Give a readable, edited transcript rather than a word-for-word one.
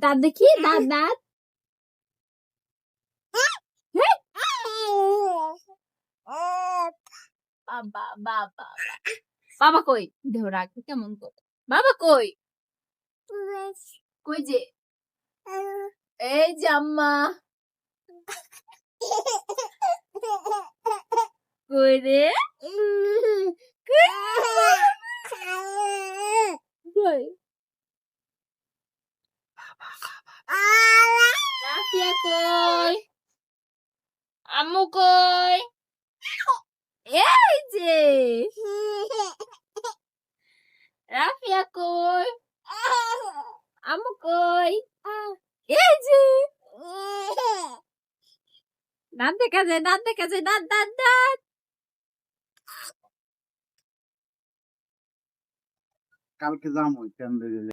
দাঁত দেখি, দাঁত দাঁত। বাবা বাবা বাবা কই? দেহ রাখবে কেমন করে? বাবা কই? কই যে? এই যে আম্মা। কই রে? কই? রাফিয়া কই? আম্মু কই? এই যে রাফিয়া কই? আম্মু কই? এই যে দাঁত দেখা যায়, দাঁত দেখা যায়, দাঁত দাঁত দাঁত। কালকে যাম ওই